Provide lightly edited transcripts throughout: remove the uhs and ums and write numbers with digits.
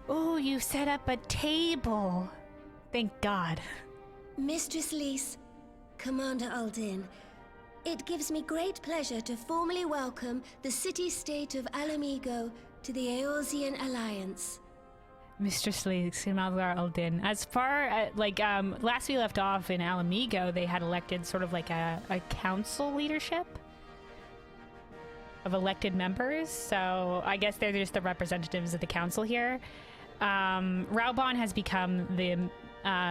Oh, you set up a table. Thank God. Mistress Lys, Commander Aldin, it gives me great pleasure to formally welcome the city-state of Alamigo to the Eorzean Alliance. Mistress Lys, Commander Aldin. As far as, last we left off in Alamigo, they had elected sort of like a council leadership of elected members. So I guess they're just the representatives of the council here. Raubon has become the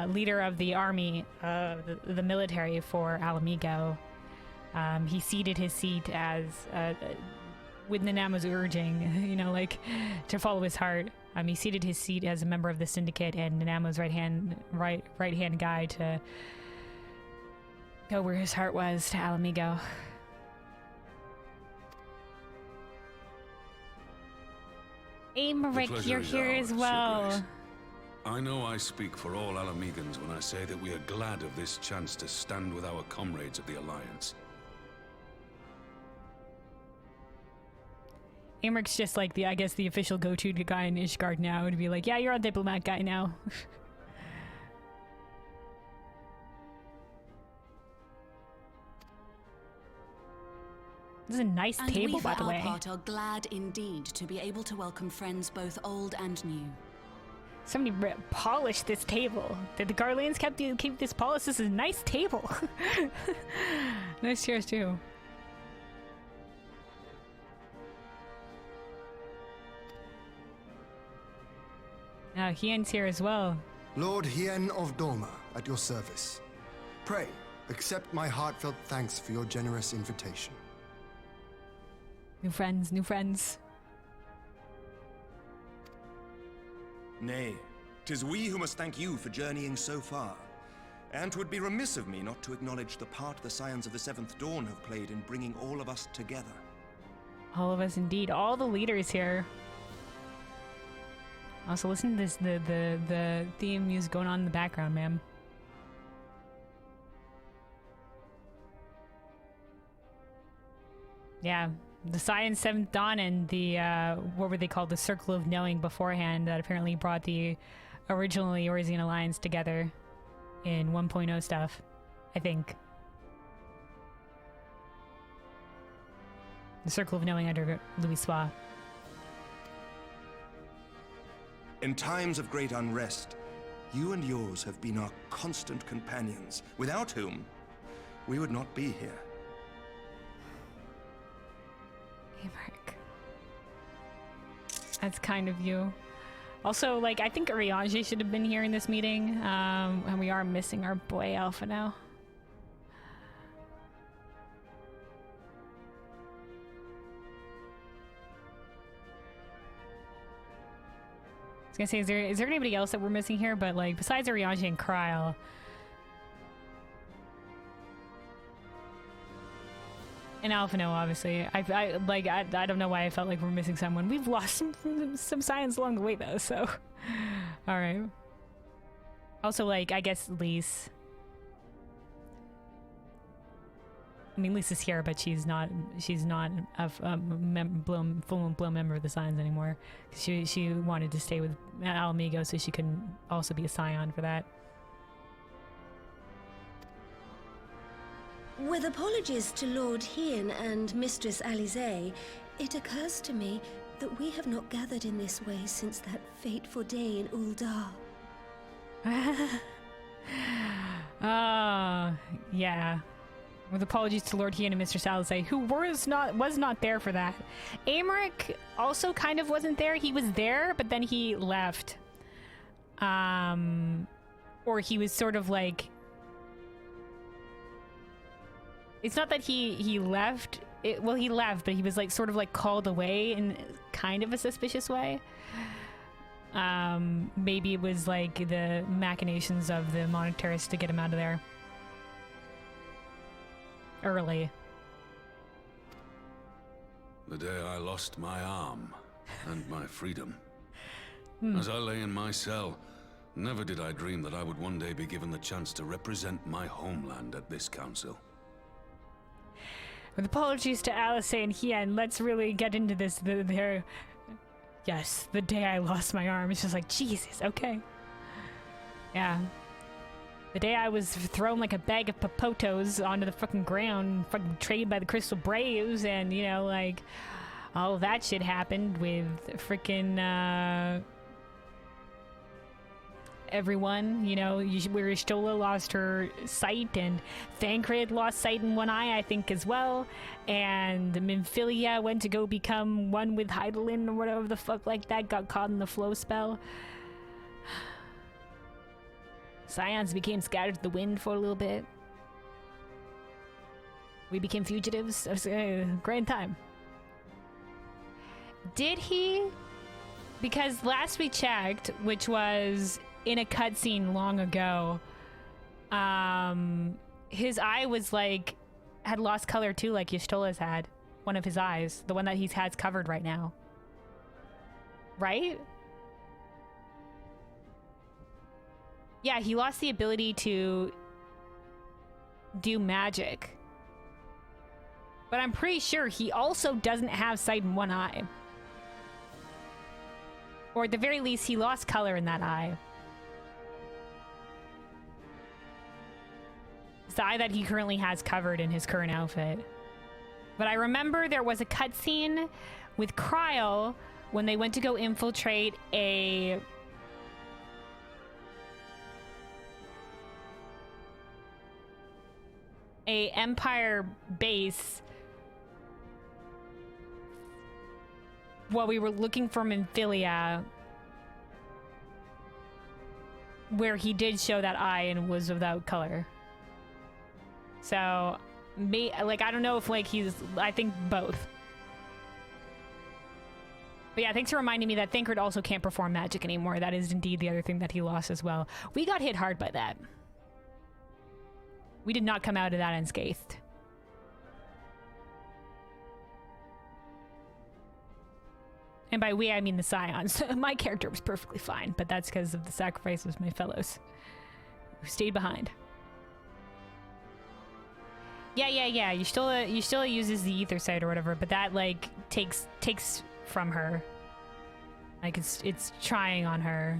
leader of the army, the military for Alamigo. He ceded his seat as, with Nanama's urging, you know, like, to follow his heart. He ceded his seat as a member of the syndicate and Nanama's right hand guy to go where his heart was, to Alamigo. Aymeric, you're here as well. I know I speak for all Alamegans when I say that we are glad of this chance to stand with our comrades of the Alliance. Aymric's just like the official go-to guy in Ishgard now, to be like, yeah, you're a diplomat guy now. This is a nice table, by the way. We for our part are glad indeed to be able to welcome friends both old and new. Somebody polished this table. Did the Garleans keep this polished? This is a nice table. Nice chairs too. Now Hien's here as well. Lord Hien of Dorma, at your service. Pray, accept my heartfelt thanks for your generous invitation. New friends, new friends. Nay, 'tis we who must thank you for journeying so far. And 'twould be remiss of me not to acknowledge the part the Scions of the Seventh Dawn have played in bringing all of us together. All of us indeed. All the leaders here. Also, listen to this, the theme music going on in the background, ma'am. Yeah, the Science 7th Dawn and the, what were they called? The Circle of Knowing beforehand that apparently brought the original Eorzean Alliance together in 1.0 stuff, I think. The Circle of Knowing under Louis Swa. In times of great unrest, you and yours have been our constant companions, without whom we would not be here. Aymeric. That's kind of you. Also, like, I think Ariange should have been here in this meeting, and we are missing our boy Alpha now. I was gonna say, is there anybody else that we're missing here? But like, besides Ariange and Kryle, and Alphino, obviously. I don't know why I felt like we're missing someone. We've lost some science along the way though. So, all right. Also, like, I guess Lys. I mean, Lisa's here, but she's not a full-blown member of the Scions anymore. She wanted to stay with Alamigo, so she couldn't also be a Scion for that. With apologies to Lord Hien and Mistress Alize, it occurs to me that we have not gathered in this way since that fateful day in Uldar. Yeah. With apologies to Lord Hien and Mr. Alize, who was not there for that. Aymeric also kind of wasn't there. He was there, but then he left. Or he was sort of like... It's not that he left. Well, he left, but he was like sort of like called away in kind of a suspicious way. Maybe it was like the machinations of the monetarists to get him out of there early. The day I lost my arm and my freedom. As I lay in my cell, never did I dream that I would one day be given the chance to represent my homeland at this council. With apologies to Alice and Hien, let's really get into this. Yes, the day I lost my arm. It's just like, Jesus, okay. Yeah. The day I was thrown like a bag of popotos onto the fucking ground, fucking trained by the Crystal Braves, and, you know, like, all that shit happened with freaking, everyone, you know, where Y'shtola lost her sight, and Thancred lost sight in one eye, I think, as well, and Minfilia went to go become one with Hydaelyn or whatever the fuck like that, got caught in the flow spell. Scions became scattered to the wind for a little bit. We became fugitives. It was a grand time. Did he? Because last we checked, which was in a cutscene long ago, his eye was like, had lost color too, like Y'shtola's had. One of his eyes. The one that he has covered right now. Right? Yeah, he lost the ability to do magic. But I'm pretty sure he also doesn't have sight in one eye. Or at the very least, he lost color in that eye. It's the eye that he currently has covered in his current outfit. But I remember there was a cutscene with Kryl when they went to go infiltrate a Empire base while we were looking for Minfilia, where he did show that eye and was without color. So, like, I don't know if, like, I think both. But yeah, thanks for reminding me that Thancred also can't perform magic anymore. That is indeed the other thing that he lost as well. We got hit hard by that. We did not come out of that unscathed. And by we, I mean the Scions. My character was perfectly fine, but that's because of the sacrifices of my fellows who stayed behind. Yeah. Y'shtola uses the ether sight or whatever, but that, like, takes from her. Like, it's trying on her.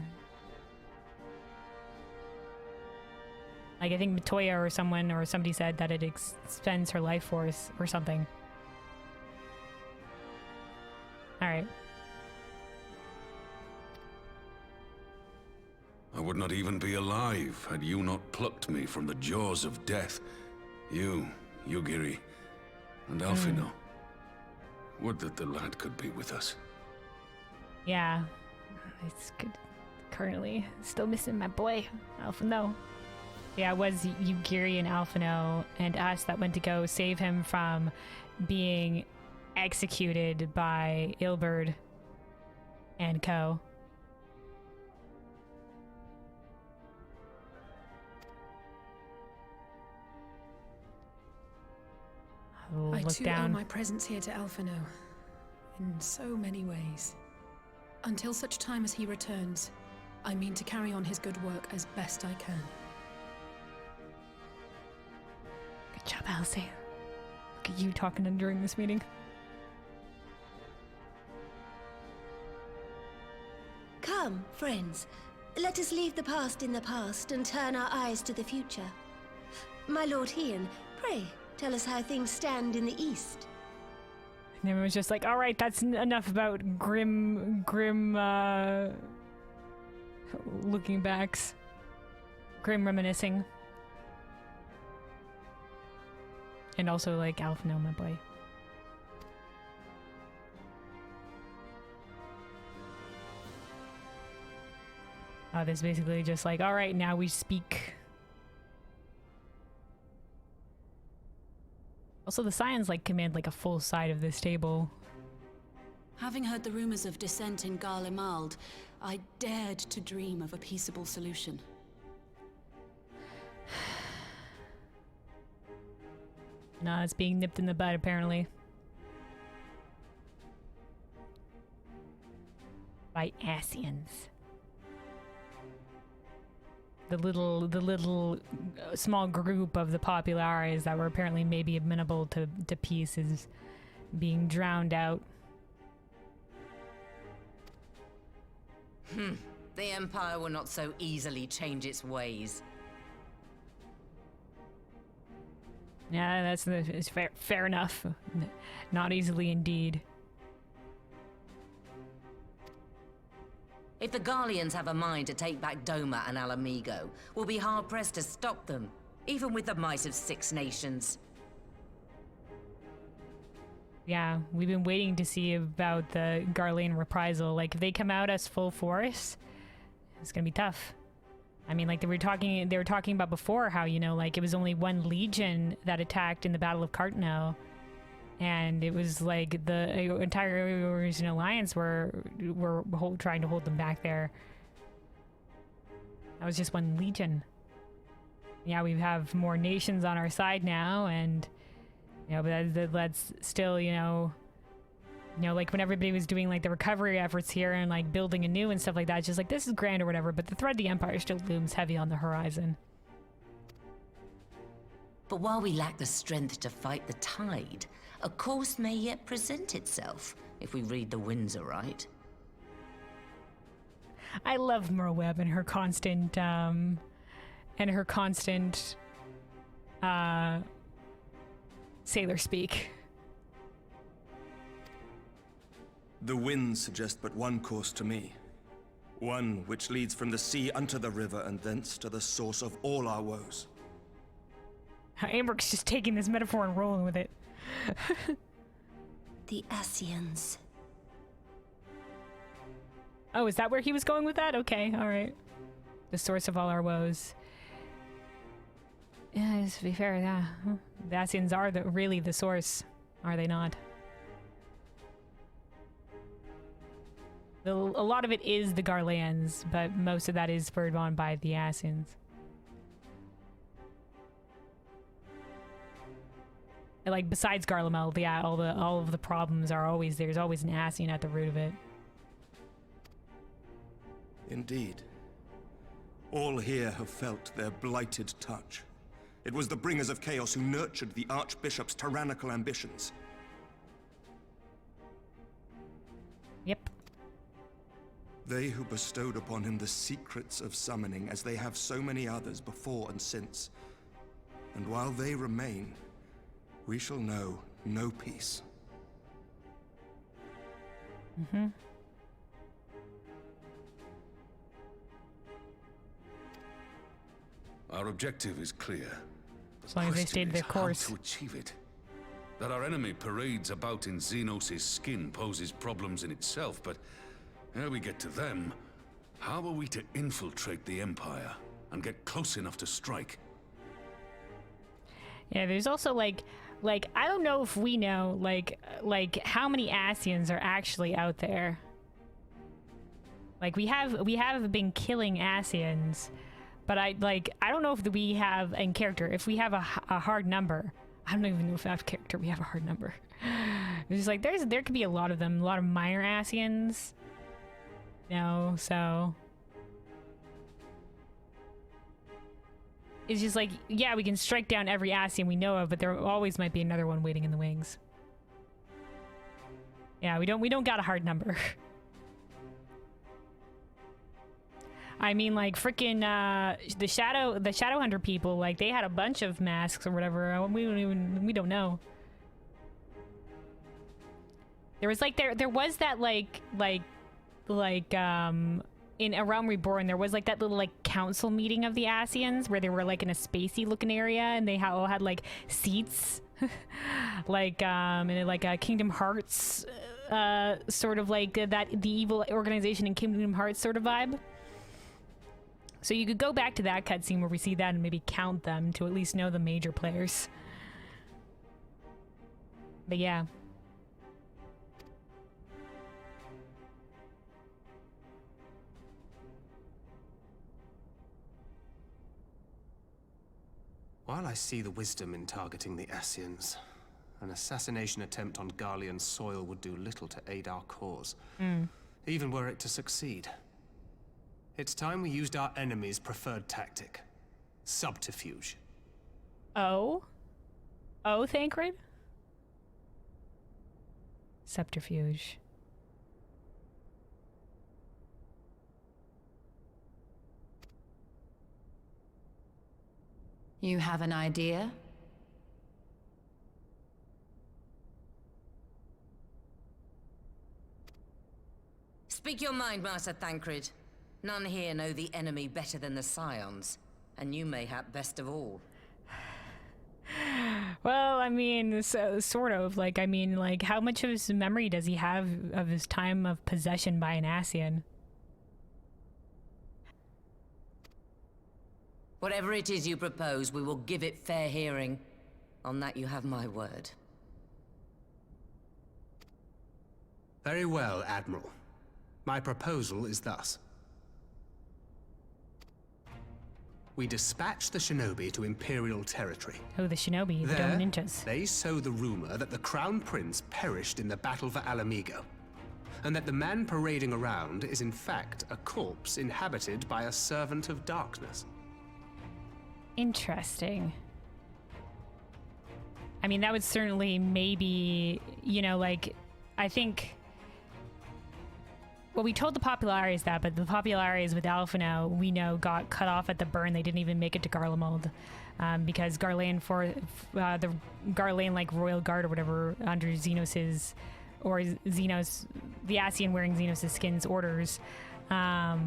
Like, I think Matoya or someone or somebody said that it expends her life force or something. Alright. I would not even be alive had you not plucked me from the jaws of death. You, Yugiri, and Alphino. Would that the lad could be with us. Yeah. It's good. Currently still missing my boy, Alphino. Yeah, it was Yugiri and Alphino and us that went to go save him from being executed by Ilberd and co. I too owe my presence here to Alphino, in so many ways. Until such time as he returns, I mean to carry on his good work as best I can. Good job, Elsie. Look at you talking during this meeting. Come, friends. Let us leave the past in the past and turn our eyes to the future. My Lord Hien, pray, tell us how things stand in the east. And everyone's just like, all right, that's enough about grim, looking backs. Grim reminiscing. And also, like, Alphino, my boy. This basically just like, all right, now we speak. Also, the Scions, like, command, like, a full side of this table. Having heard the rumors of dissent in Garlemald, I dared to dream of a peaceable solution. Nah, it's being nipped in the bud, apparently. By Ascians. The little small group of the populares that were apparently maybe amenable to peace is being drowned out. The Empire will not so easily change its ways. Yeah, it's fair enough. Not easily indeed. If the Garleans have a mind to take back Doma and Alamigo, we'll be hard-pressed to stop them, even with the might of 6 nations. Yeah, we've been waiting to see about the Garlean reprisal. Like, if they come out as full force, it's gonna be tough. I mean, like they were talking about before how, you know, like it was only 1 legion that attacked in the Battle of Cartno, and it was like the entire Eorzean Alliance were trying to hold them back there. That was just 1 legion. Yeah, we have more nations on our side now, and you know, but that's still, you know, like when everybody was doing like the recovery efforts here and like building anew and stuff like that, it's just like, this is grand or whatever, but the threat of the Empire still looms heavy on the horizon. But while we lack the strength to fight the tide, a course may yet present itself, if we read the winds aright. I love Merweb and her constant, sailor speak. The winds suggest but one course to me. One which leads from the sea unto the river and thence to the source of all our woes. Amber's just taking this metaphor and rolling with it. The Ascians. Oh, is that where he was going with that? Okay, alright. The source of all our woes. Yeah, to be fair, yeah. The Ascians are really the source, are they not? A lot of it is the Garleans, but most of that is spurred on by the Ascians. And like, besides Garlemald, yeah, all of the problems are always, there's always an Ascian at the root of it. Indeed. All here have felt their blighted touch. It was the bringers of chaos who nurtured the Archbishop's tyrannical ambitions. Yep. They who bestowed upon him the secrets of summoning, as they have so many others before and since. And while they remain, we shall know no peace. Mm-hmm. Our objective is clear. As long as they stayed their course. How to achieve it. That our enemy parades about in Xenos' skin poses problems in itself, but ere we get to them, how are we to infiltrate the Empire and get close enough to strike? Yeah, there's also like I don't know if we know like how many Ascians are actually out there. Like we have been killing Ascians, but I don't know if we have in character, if we have a hard number. I don't even know if I have character we have a hard number. It's just like there could be a lot of them, a lot of minor Ascians. You know, so it's just like, yeah, we can strike down every Ascian we know of, but there always might be another one waiting in the wings. Yeah, we don't got a hard number. I mean, like freaking the Shadowhunter people, like they had a bunch of masks or whatever. We don't know. There was like there was that like in A Realm Reborn, there was like that little like council meeting of the Ascians where they were like in a spacey looking area and they all had like seats, like in like a Kingdom Hearts sort of like that the evil organization in Kingdom Hearts sort of vibe. So you could go back to that cutscene where we see that and maybe count them to at least know the major players. But yeah. While I see the wisdom in targeting the Ascians, an assassination attempt on Garlean soil would do little to aid our cause, even were it to succeed. It's time we used our enemy's preferred tactic. Subterfuge. Oh? Oh, Thancred? Subterfuge. You have an idea? Speak your mind, Master Thancred. None here know the enemy better than the Scions, and you mayhap best of all. Well, I mean, so, sort of. Like, I mean, like, how much of his memory does he have of his time of possession by an Ascian? Whatever it is you propose, we will give it fair hearing. On that you have my word. Very well, Admiral. My proposal is thus. We dispatch the shinobi to Imperial territory. Oh, the shinobi, the There, ninjas. they sow the rumor that the Crown Prince perished in the battle for Alamigo, and that the man parading around is in fact a corpse inhabited by a servant of darkness. Interesting. I mean, that would certainly maybe, you know, like, I think... Well, we told the Populares that, but the Populares with Alphino, we know, got cut off at the burn. They didn't even make it to Garlemald, because the Garlane, like, Royal Guard or whatever, under Xenos's, or Xenos, the Ascian wearing Xenos's skin's orders, the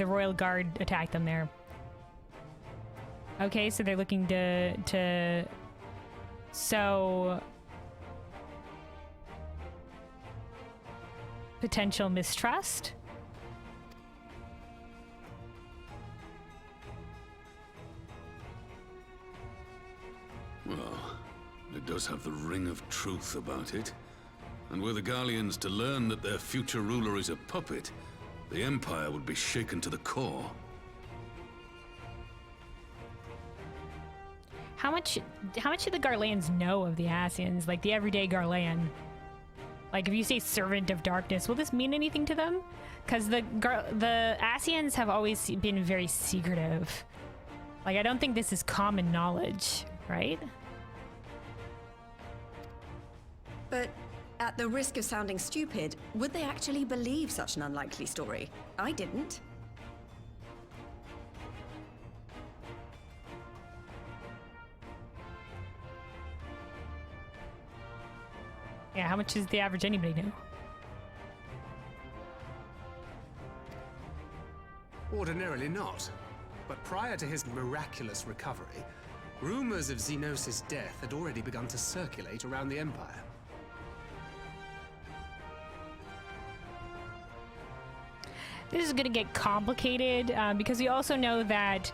Royal Guard attacked them there. Okay, so they're looking to sow potential mistrust. Well, it does have the ring of truth about it. And were the Garleans to learn that their future ruler is a puppet, the Empire would be shaken to the core. How much do the Garleans know of the Ascians? Like the everyday Garlean? Like if you say servant of darkness, will this mean anything to them? Because the Ascians have always been very secretive. Like I don't think this is common knowledge, right? But at the risk of sounding stupid, would they actually believe such an unlikely story? I didn't. Yeah, how much does the average anybody know? Ordinarily not. But prior to his miraculous recovery, rumors of Xenos' death had already begun to circulate around the Empire. This is going to get complicated because we also know that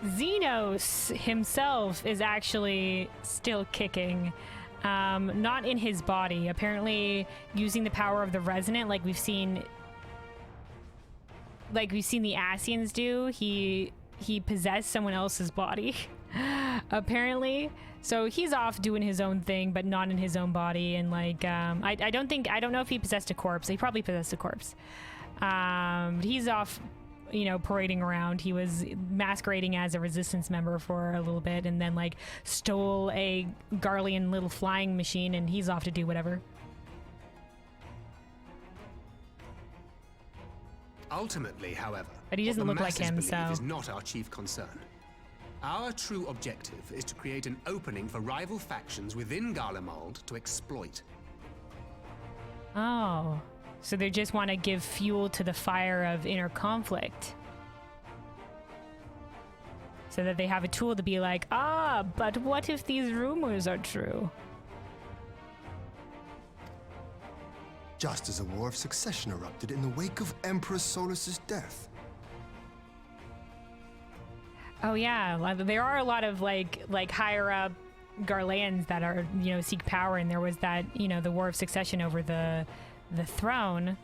Xenos himself is actually still kicking. Not in his body. Apparently using the power of the resonant like we've seen the Ascians do. He possessed someone else's body apparently. So he's off doing his own thing but not in his own body, and like I don't know if he possessed a corpse. He probably possessed a corpse. He's off, you know, parading around. He was masquerading as a resistance member for a little bit and then like stole a Garlean little flying machine, and he's off to do whatever. Ultimately, however, but he doesn't look like him, so is not our chief concern. Our true objective is to create an opening for rival factions within Garlemald to exploit. Oh. So they just want to give fuel to the fire of inner conflict. So that they have a tool to be like, but what if these rumors are true? Just as a war of succession erupted in the wake of Emperor Solus's death. Oh yeah, there are a lot of like higher up Garleans that are, you know, seek power, and there was that, you know, the war of succession over the throne.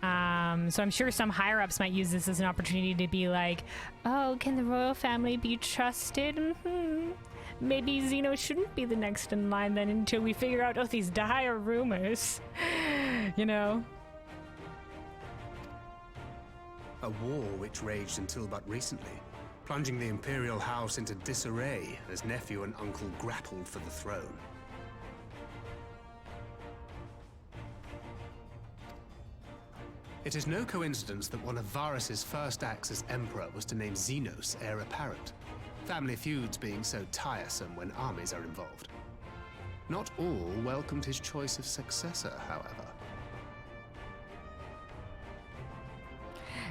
So I'm sure some higher ups might use this as an opportunity to be like, oh, can the royal family be trusted? Maybe Xeno shouldn't be the next in line then until we figure out these dire rumors. You know? A war which raged until but recently, plunging the Imperial House into disarray as nephew and uncle grappled for the throne. It is no coincidence that one of Varus's first acts as Emperor was to name Xenos heir apparent. Family feuds being so tiresome when armies are involved. Not all welcomed his choice of successor, however.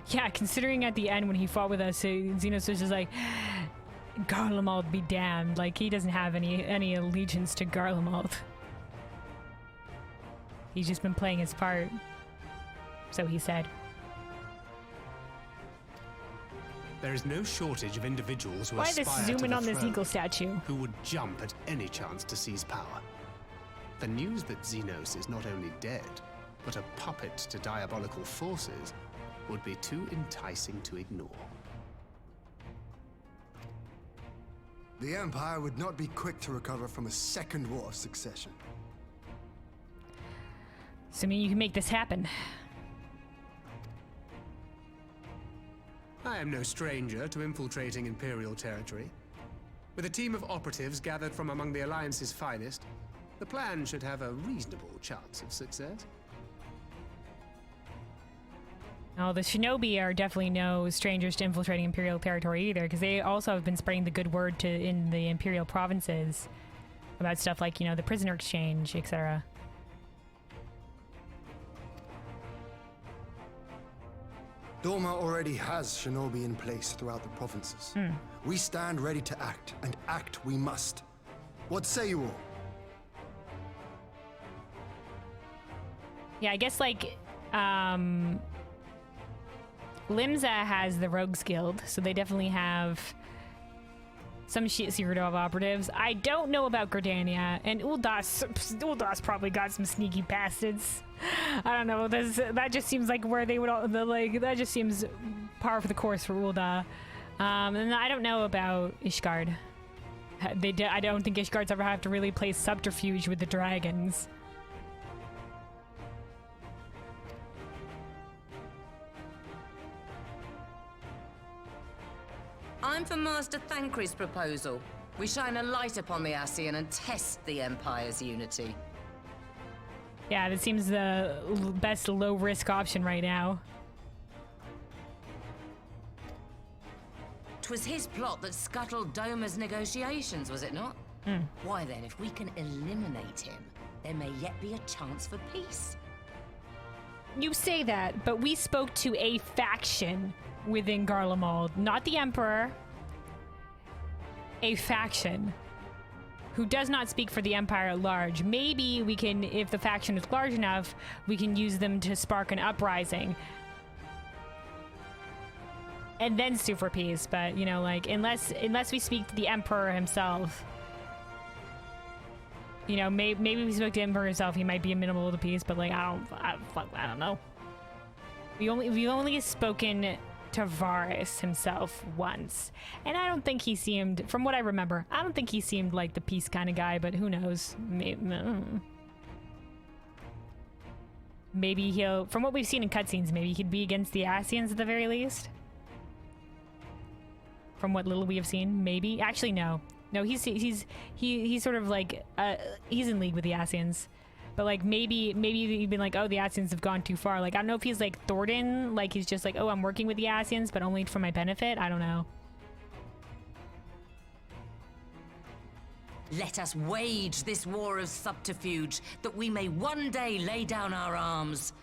Yeah, considering at the end when he fought with us, Xenos was just like, Garlemald be damned. Like, he doesn't have any allegiance to Garlemald. He's just been playing his part. So he said. There is no shortage of individuals who Why aspire this to zoom in the on this throne, eagle statue? who would jump at any chance to seize power. The news that Xenos is not only dead, but a puppet to diabolical forces would be too enticing to ignore. The Empire would not be quick to recover from a second war of succession. Assuming you can make this happen. I am no stranger to infiltrating Imperial territory. With a team of operatives gathered from among the Alliance's finest, the plan should have a reasonable chance of success. Oh, the Shinobi are definitely no strangers to infiltrating Imperial territory either, because they also have been spreading the good word in the Imperial provinces about stuff like, you know, the prisoner exchange, etc. Doma already has Shinobi in place throughout the provinces. We stand ready to act, and act we must. What say you all? Yeah, I guess, like, Limsa has the Rogues Guild, so they definitely have some secret of operatives. I don't know about Gridania, and Uldas probably got some sneaky bastards. I don't know. That just seems like where they would all that just seems par for the course for Ulda. And I don't know about Ishgard. I don't think Ishgard's ever have to really play subterfuge with the dragons. I'm for Master Thancred's proposal. We shine a light upon the Ascian and test the Empire's unity. Yeah, that seems the best low-risk option right now. 'Twas his plot that scuttled Doma's negotiations, was it not? Why then, if we can eliminate him, there may yet be a chance for peace. You say that, but we spoke to a faction within Garlemald, not the Emperor. A faction who does not speak for the Empire at large. Maybe we can, if the faction is large enough, we can use them to spark an uprising. And then sue for peace, but, you know, like, unless we speak to the Emperor himself, you know, maybe we spoke to the Emperor himself, he might be amenable to peace, but, like, I don't know. We've only spoken to Varus himself once, and I don't think he seemed, from what I remember, I don't think he seemed like the peace kind of guy, but who knows? Maybe he'll, from what we've seen in cutscenes, maybe he'd be against the Ascians at the very least. From what little we have seen, maybe. Actually, no, he's sort of like he's in league with the Ascians. But, like, maybe he'd been like, oh, the Ascians have gone too far. Like, I don't know if he's like Thornton, like he's just like, oh, I'm working with the Ascians, but only for my benefit. I don't know. Let us wage this war of subterfuge, that we may one day lay down our arms.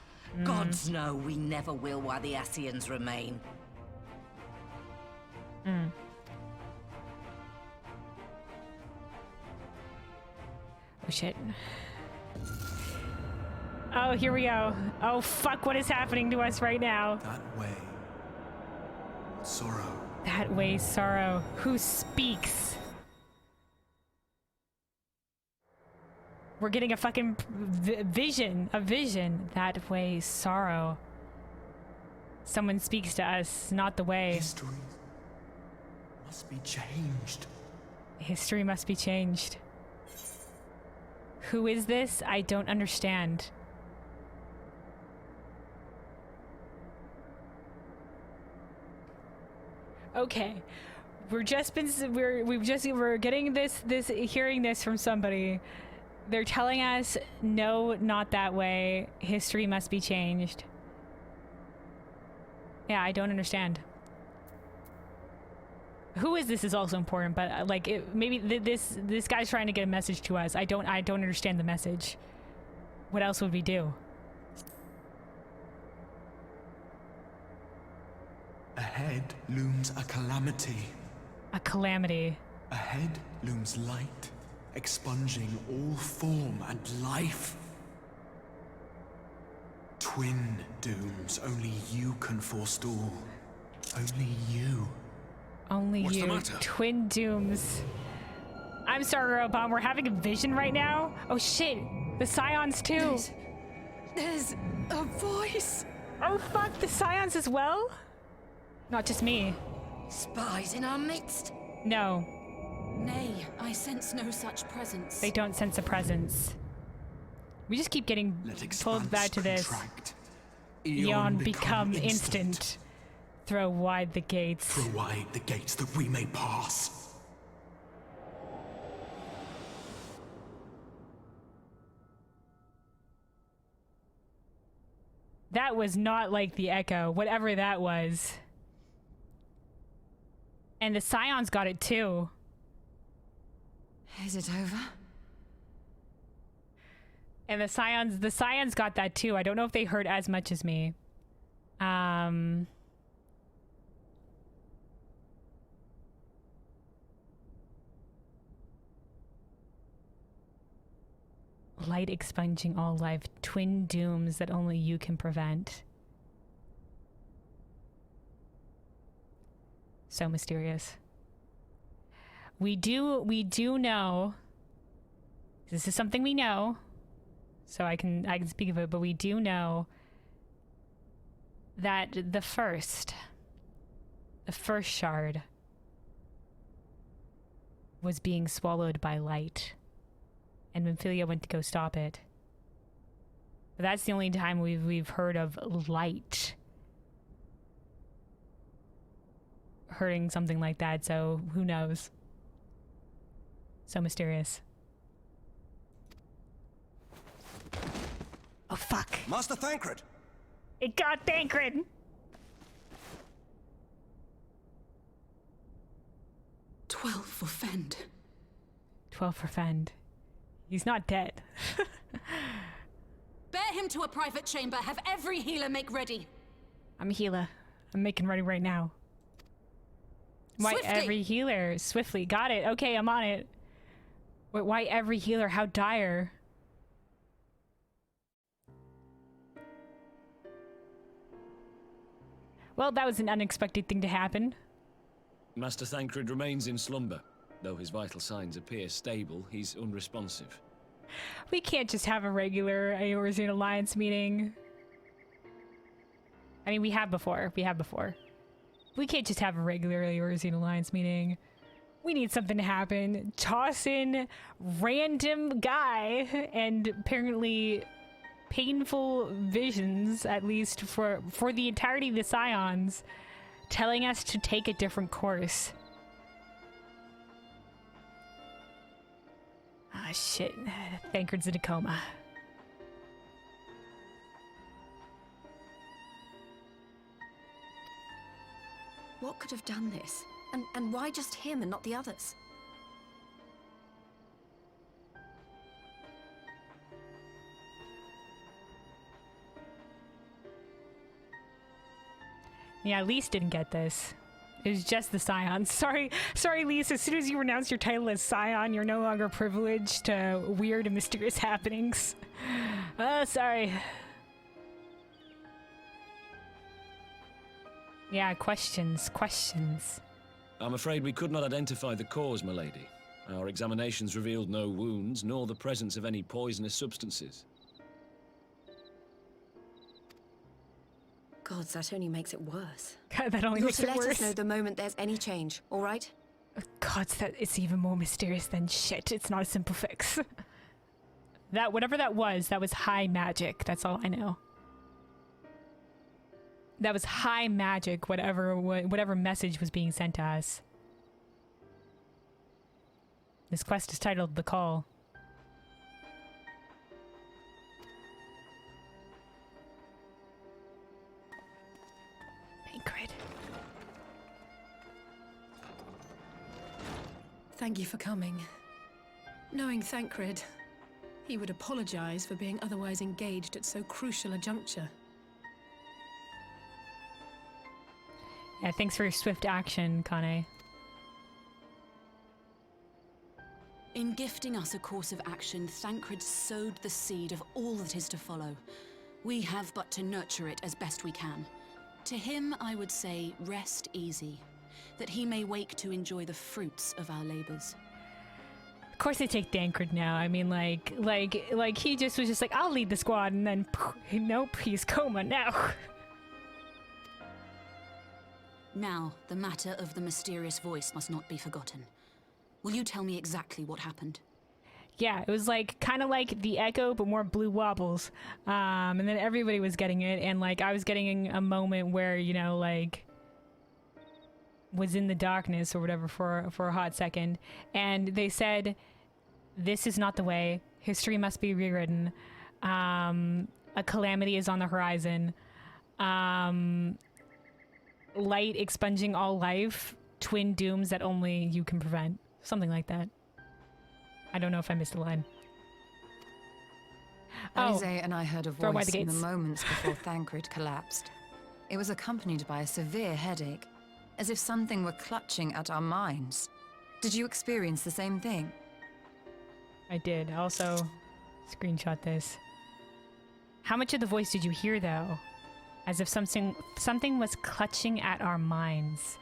Gods know we never will while the Ascians remain. Oh, shit. Oh, here we go. Oh, fuck, what is happening to us right now? That way. Sorrow. That way, sorrow. Who speaks? We're getting a fucking vision. A vision. That way, sorrow. Someone speaks to us, not the way. History must be changed. History must be changed. Who is this? I don't understand. Okay, we're getting hearing this from somebody. They're telling us, no, not that way. History must be changed. Yeah, I don't understand. Who is this is also important, but like maybe this guy's trying to get a message to us. I don't understand the message. What else would we do? Ahead looms a calamity. A calamity. Ahead looms light, expunging all form and life. Twin dooms only you can forestall. Only you. Only What's you. the matter? Twin dooms. I'm sorry, Robon. We're having a vision right now. Oh shit. The Scions too. There's a voice. Oh fuck, the Scions as well? Not just me. Spies in our midst? No. Nay, I sense no such presence. They don't sense a presence. We just keep getting pulled back to this. Contract. Eon become instant. Throw wide the gates. Throw wide the gates that we may pass. That was not like the echo, whatever that was. And the Scions got it too. Is it over? And the Scions got that too. I don't know if they heard as much as me. Light expunging all life. Twin dooms that only you can prevent. So mysterious. We do know. This is something we know. So I can speak of it, but we do know that the first shard was being swallowed by light. And Minfilia went to go stop it. But that's the only time we've heard of light hurting something like that, so who knows? So mysterious. Oh fuck. Master Thancred! It got Thancred! 12 for Fend. 12 for Fend. He's not dead. Bear him to a private chamber. Have every healer make ready. I'm a healer. I'm making ready right now. Why Swiftly. every healer? Swiftly. Got it. Okay, I'm on it. Wait, why every healer? How dire? Well, that was an unexpected thing to happen. Master Thancred remains in slumber. Though his vital signs appear stable, he's unresponsive. We can't just have a regular Eorzean Alliance meeting. I mean, we have before. We can't just have a regular Eorzean Alliance meeting. We need something to happen. Toss in random guy and apparently painful visions, at least for the entirety of the Scions, telling us to take a different course. Ah, shit. Thancred's in a coma. What could have done this? And why just him and not the others? Yeah, Lise didn't get this. It was just the Scions. Sorry, Lise. As soon as you renounce your title as Scion, you're no longer privileged to weird and mysterious happenings. Oh, sorry. Yeah, questions. I'm afraid we could not identify the cause, my lady. Our examinations revealed no wounds, nor the presence of any poisonous substances. Gods, that only makes it worse. God, that only You're makes to it let worse. us know the moment there's any change, all right? Gods, that it's even more mysterious than shit. It's not a simple fix. Whatever that was high magic. That's all I know. That was high magic, whatever message was being sent to us. This quest is titled The Call. Thank you for coming. Knowing Thancred, he would apologize for being otherwise engaged at so crucial a juncture. Yeah, thanks for your swift action, Kane. In gifting us a course of action, Thancred sowed the seed of all that is to follow. We have but to nurture it as best we can. To him, I would say, rest easy, that he may wake to enjoy the fruits of our labors. Of course they take Thancred now. I mean, like he just was just like, I'll lead the squad, and then, nope, he's coma now. Now, the matter of the mysterious voice must not be forgotten. Will you tell me exactly what happened? Yeah, it was like kind of like the Echo, but more blue wobbles. And then everybody was getting it, and like I was getting a moment where, you know, like was in the darkness or whatever for a hot second, and they said, "This is not the way. History must be rewritten. A calamity is on the horizon. Light expunging all life. Twin dooms that only you can prevent." Something like that. I don't know if I missed a line. Alize and I heard a voice in the moments before Thancred collapsed. It was accompanied by a severe headache, as if something were clutching at our minds. Did you experience the same thing? I did. Also, screenshot this. How much of the voice did you hear, though? As if something was clutching at our minds.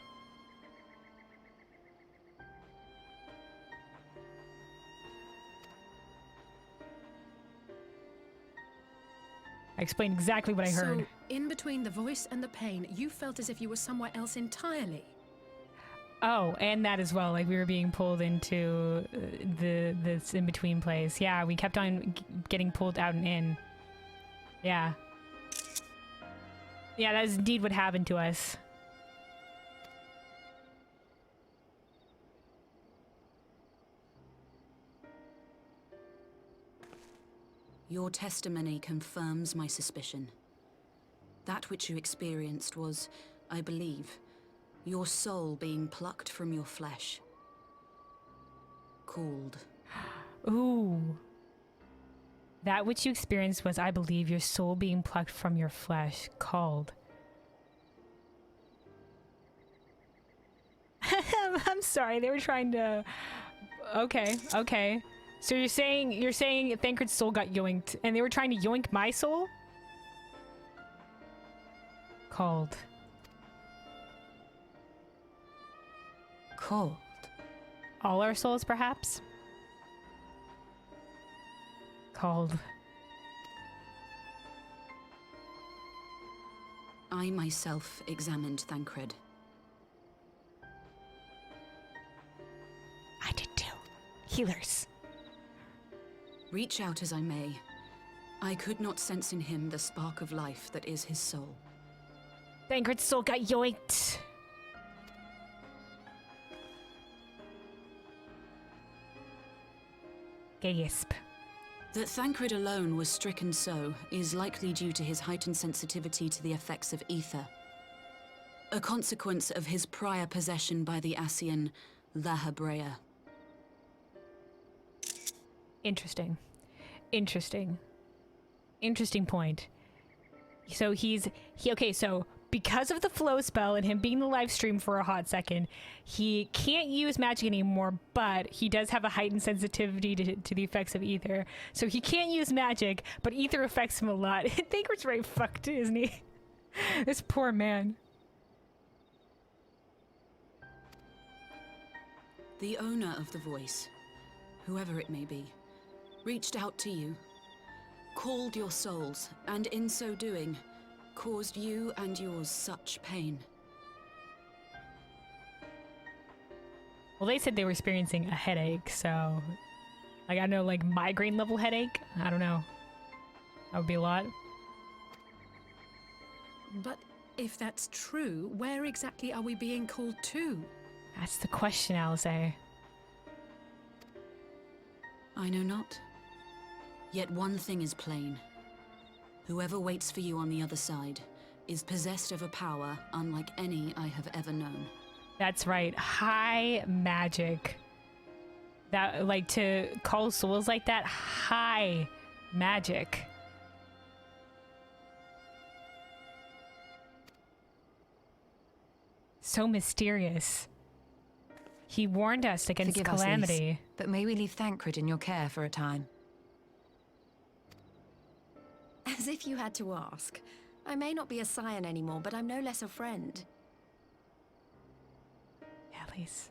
I explained exactly what I heard. So, in between the voice and the pain, you felt as if you were somewhere else entirely. Oh, and that as well. Like we were being pulled into this in-between place. Yeah, we kept on getting pulled out and in. Yeah. Yeah, that is indeed what happened to us. Your testimony confirms my suspicion. That which you experienced was, I believe, your soul being plucked from your flesh. Called. Ooh. That which you experienced was, I believe, your soul being plucked from your flesh. Called. I'm sorry, they were trying to... Okay. So you're saying Thancred's soul got yoinked, and they were trying to yoink my soul? Called. All our souls, perhaps? Called. I myself examined Thancred. I did too. Healers. Reach out as I may, I could not sense in him the spark of life that is his soul. Thancred's soul got yoinked. Gasp. That Thancred alone was stricken so is likely due to his heightened sensitivity to the effects of ether. A consequence of his prior possession by the Ascian La Hebrea. Interesting point. So so because of the flow spell and him being the live stream for a hot second, he can't use magic anymore, but he does have a heightened sensitivity to the effects of ether. So he can't use magic, but ether affects him a lot. Thancred's right fucked, isn't he? This poor man. The owner of the voice, whoever it may be, reached out to you, called your souls, and in so doing, caused you and yours such pain. Well, they said they were experiencing a headache, so... Like, I don't know, like migraine level headache? I don't know. That would be a lot. But if that's true, where exactly are we being called to? That's the question, Alize. I know not. Yet one thing is plain. Whoever waits for you on the other side is possessed of a power unlike any I have ever known. That's right. High magic. That, like, to call souls like that, high magic. So mysterious. He warned us against Forgive calamity. Us, Lys, but may we leave Thancred in your care for a time? As if you had to ask. I may not be a scion anymore, but I'm no less a friend. Yeah, please.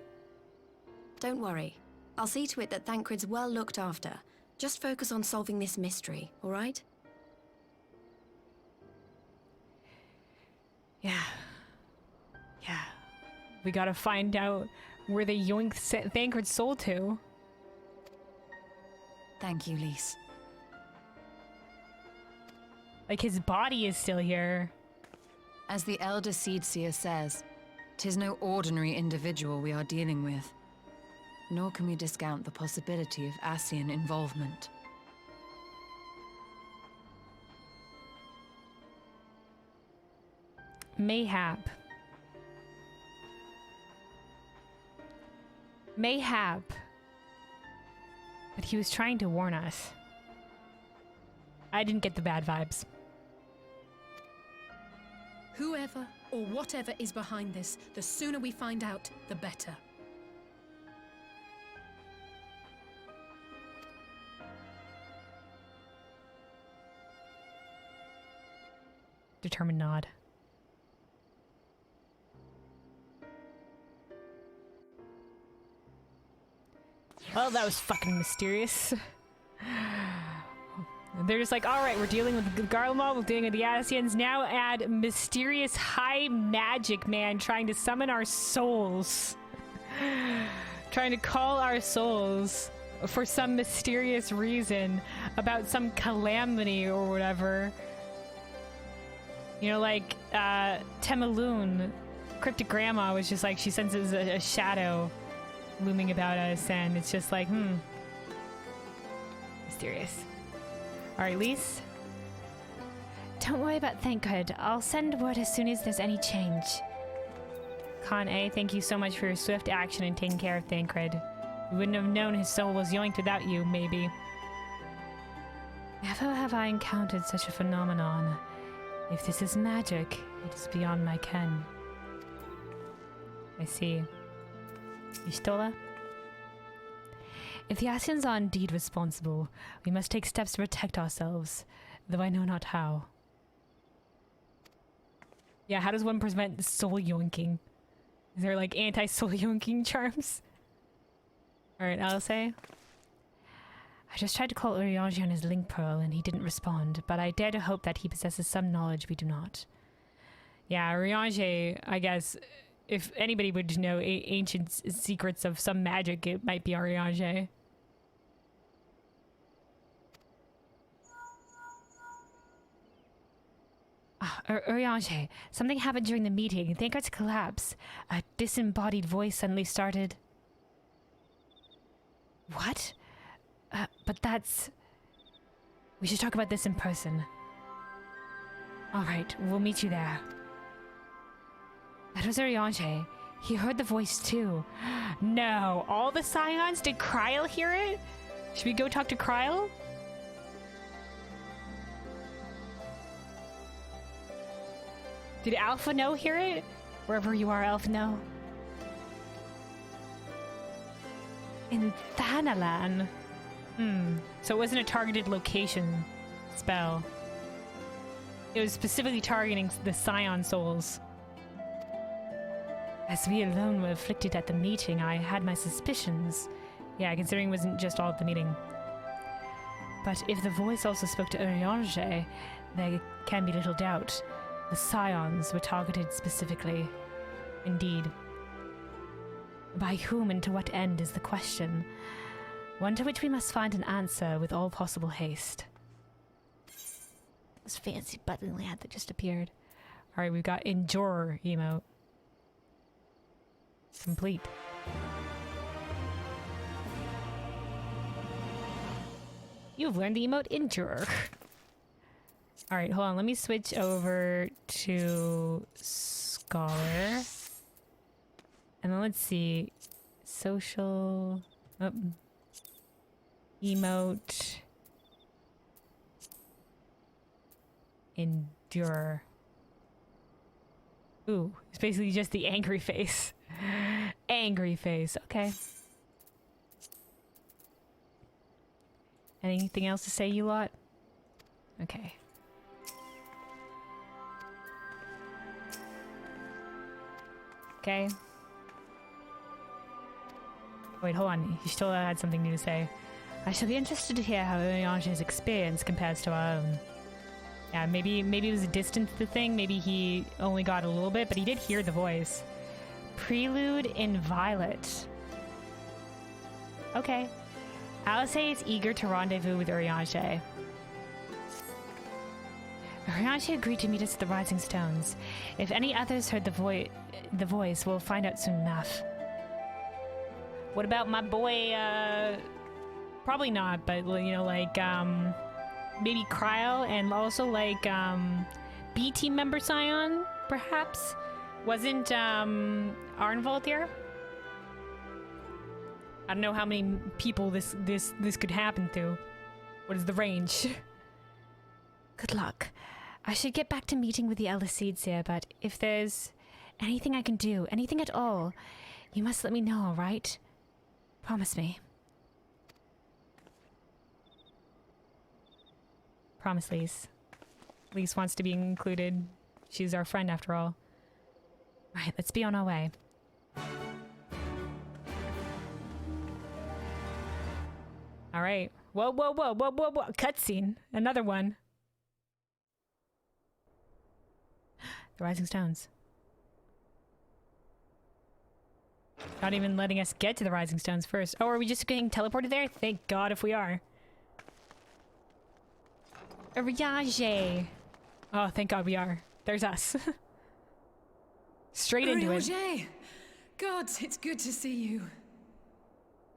Don't worry. I'll see to it that Thancred's well looked after. Just focus on solving this mystery, all right? Yeah. Yeah. We gotta find out where they yoinked Thancred's soul to. Thank you, Lys. Like, his body is still here. As the Elder Seedseer says, 'tis no ordinary individual we are dealing with. Nor can we discount the possibility of Ascian involvement. Mayhap. Mayhap. But he was trying to warn us. I didn't get the bad vibes. Whoever or whatever is behind this, the sooner we find out, the better. Determined nod. Well, that was fucking mysterious. They're just like, all right, we're dealing with Garlemald, we're dealing with the Ascians. Now add mysterious high magic man trying to summon our souls. Trying to call our souls for some mysterious reason about some calamity or whatever. You know, like, Temaloon, Cryptic Grandma was just like, she senses a shadow looming about us, and it's just like, mysterious. Alright, Lys. Don't worry about Thancred. I'll send word as soon as there's any change. Con A, thank you so much for your swift action in taking care of Thancred. We wouldn't have known his soul was yoinked without you, maybe. Never have I encountered such a phenomenon. If this is magic, it is beyond my ken. I see. Istola? If the Ascians are indeed responsible, we must take steps to protect ourselves, though I know not how. Yeah, how does one prevent soul yoinking? Is there like anti-soul yoinking charms? Alright, I'll say. I just tried to call Urianger on his link pearl and he didn't respond, but I dare to hope that he possesses some knowledge we do not. Yeah, Urianger, I guess, if anybody would know ancient secrets of some magic, it might be Urianger. Urianger, something happened during the meeting. Thancred's collapse. A disembodied voice suddenly started. What? But that's... We should talk about this in person. Alright, we'll meet you there. That was Urianger. He heard the voice too. No, all the Scions? Did Kryl hear it? Should we go talk to Kryl? Did Alphino hear it? Wherever you are, Alphino. In Thanalan. So it wasn't a targeted location spell. It was specifically targeting the Scion souls. As we alone were afflicted at the meeting, I had my suspicions. Yeah, considering it wasn't just all at the meeting. But if the voice also spoke to Urianger, there can be little doubt. The Scions were targeted specifically. Indeed. By whom and to what end is the question. One to which we must find an answer with all possible haste. This fancy button lad that just appeared. Alright, we've got Endurer emote. Complete. You've learned the emote Endurer. Alright, hold on. Let me switch over to Scholar. And then let's see. Social... Oh, Emote. Endure. Ooh, it's basically just the angry face. Angry face, okay. Anything else to say, you lot? Okay. Okay. Wait, hold on. You still had something new to say. I shall be interested to hear how Uriange's experience compares to our own. Yeah, maybe it was a distance thing. Maybe he only got a little bit, but he did hear the voice. Prelude in Violet. Okay. Alice is eager to rendezvous with Uriange. Uriange agreed to meet us at the Rising Stones. If any others heard the voice, we'll find out soon enough. What about my boy, probably not, but, you know, like, maybe Cryo and also, like, B team member Scion, perhaps? Wasn't, Arnvold here? I don't know how many people this could happen to. What is the range? Good luck. I should get back to meeting with the Elder Seedseer, but if there's anything I can do, anything at all, you must let me know, all right? Promise me. Promise, Lise. Lise wants to be included. She's our friend, after all. Right, let's be on our way. All right. Whoa, whoa, whoa, whoa, whoa, whoa. Cutscene. Another one. The Rising Stones. Not even letting us get to the Rising Stones first. Oh, are we just getting teleported there? Thank God if we are. Uriange. Oh, thank God we are. There's us. Straight into it. Uriange! God, it's good to see you.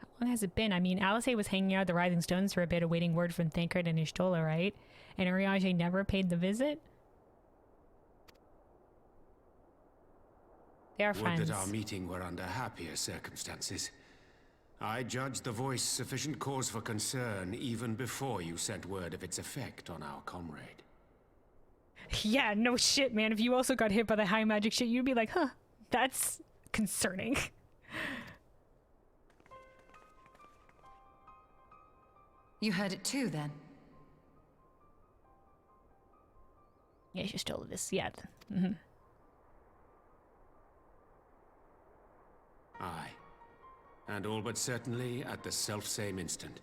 How long has it been? I mean, Alice was hanging out at the Rising Stones for a bit, awaiting word from Thancred and Y'shtola, right? And Uriange never paid the visit? They are friends. Would that our meeting were under happier circumstances. I judged the voice sufficient cause for concern even before you sent word of its effect on our comrade. Yeah, no shit, man. If you also got hit by the high magic shit, you'd be like, huh, that's concerning. You heard it too, then? Yeah, you're still this, yeah. Mm-hmm. Aye. And all but certainly at the selfsame instant.